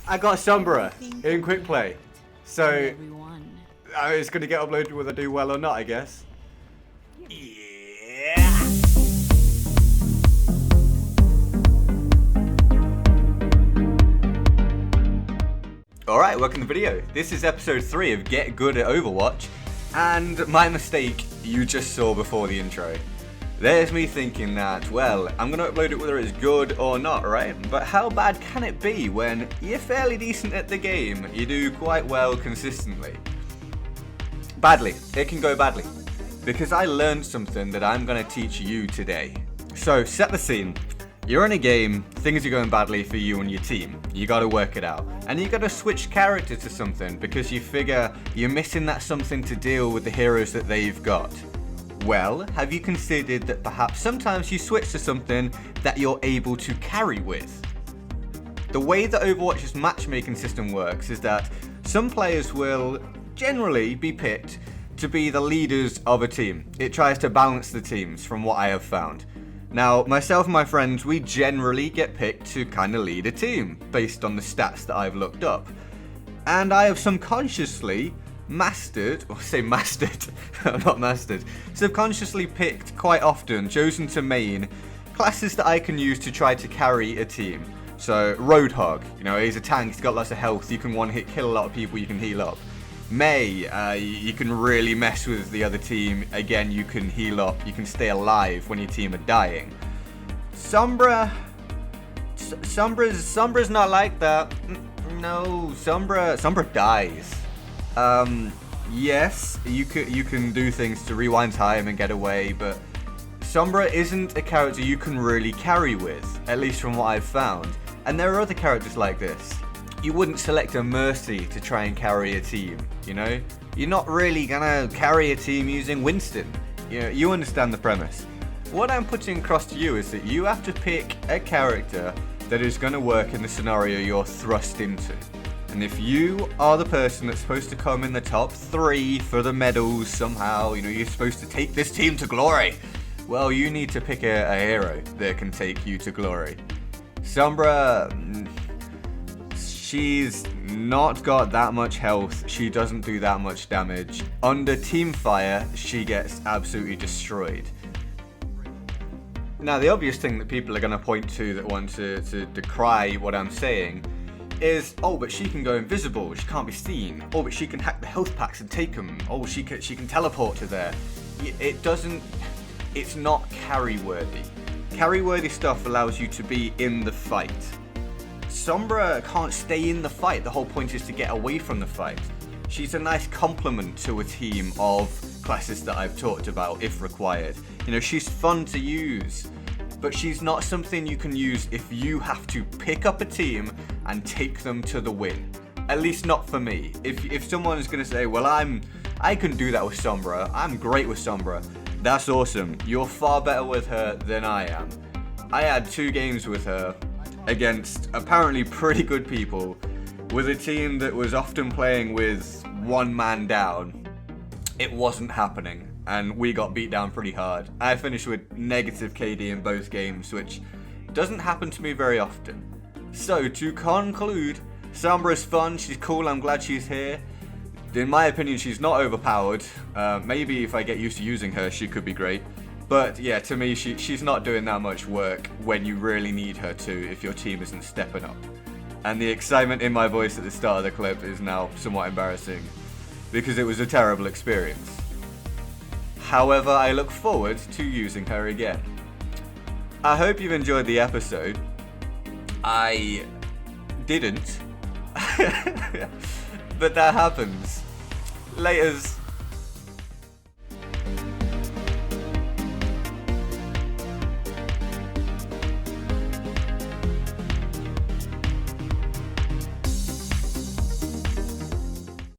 I got Sombra in quick play. So it's going to get uploaded whether I do well or not, I guess. Yeah. Alright, welcome to the video. This is episode 3 of Get Good at Overwatch. And my mistake you just saw before the intro. There's me thinking that, well, I'm going to upload it whether it's good or not, right? But how bad can it be when you're fairly decent at the game? You do quite well consistently. Badly. It can go badly. Because I learned something that I'm going to teach you today. So, set the scene. You're in a game, things are going badly for you and your team. You gotta work it out. And you gotta switch character to something because you figure you're missing that something to deal with the heroes that they've got. Well, have you considered that perhaps sometimes you switch to something that you're able to carry with? The way that Overwatch's matchmaking system works is that some players will generally be picked to be the leaders of a team. It tries to balance the teams from what I have found. Now, myself and my friends, we generally get picked to kind of lead a team based on the stats that I've looked up. And I have subconsciously subconsciously picked quite often, chosen to main, classes that I can use to try to carry a team. So, Roadhog, he's a tank, he's got lots of health, you can one-hit kill a lot of people, you can heal up. Mei, you can really mess with the other team. Again, you can heal up, you can stay alive when your team are dying. Sombra's not like that. No, Sombra dies. Yes, you can do things to rewind time and get away, but Sombra isn't a character you can really carry with, at least from what I've found. And there are other characters like this. You wouldn't select a Mercy to try and carry a team, You're not really gonna carry a team using Winston. You understand the premise. What I'm putting across to you is that you have to pick a character that is gonna work in the scenario you're thrust into. And if you are the person that's supposed to come in the top 3 for the medals somehow, you're supposed to take this team to glory, well, you need to pick a hero that can take you to glory. Sombra, she's not got that much health, she doesn't do that much damage. Under team fire, she gets absolutely destroyed. Now, the obvious thing that people are going to point to that want to decry what I'm saying is, oh, but she can go invisible, she can't be seen. Oh, but she can hack the health packs and take them. Oh, she can teleport to there. It's not carry-worthy. Carry-worthy stuff allows you to be in the fight. Sombra can't stay in the fight, the whole point is to get away from the fight. She's a nice complement to a team of classes that I've talked about, if required. She's fun to use, but she's not something you can use if you have to pick up a team and take them to the win. At least not for me. If someone's going to say, well, I can do that with Sombra, I'm great with Sombra, that's awesome. You're far better with her than I am. I had 2 games with her against apparently pretty good people, with a team that was often playing with 1 man down. It wasn't happening, and we got beat down pretty hard. I finished with negative KD in both games, which doesn't happen to me very often. So, to conclude, Sombra's fun, she's cool, I'm glad she's here. In my opinion, she's not overpowered. Maybe if I get used to using her, she could be great. But yeah, to me, she's not doing that much work when you really need her to if your team isn't stepping up. And the excitement in my voice at the start of the clip is now somewhat embarrassing, because it was a terrible experience. However, I look forward to using her again. I hope you've enjoyed the episode. I didn't. But that happens. Laters.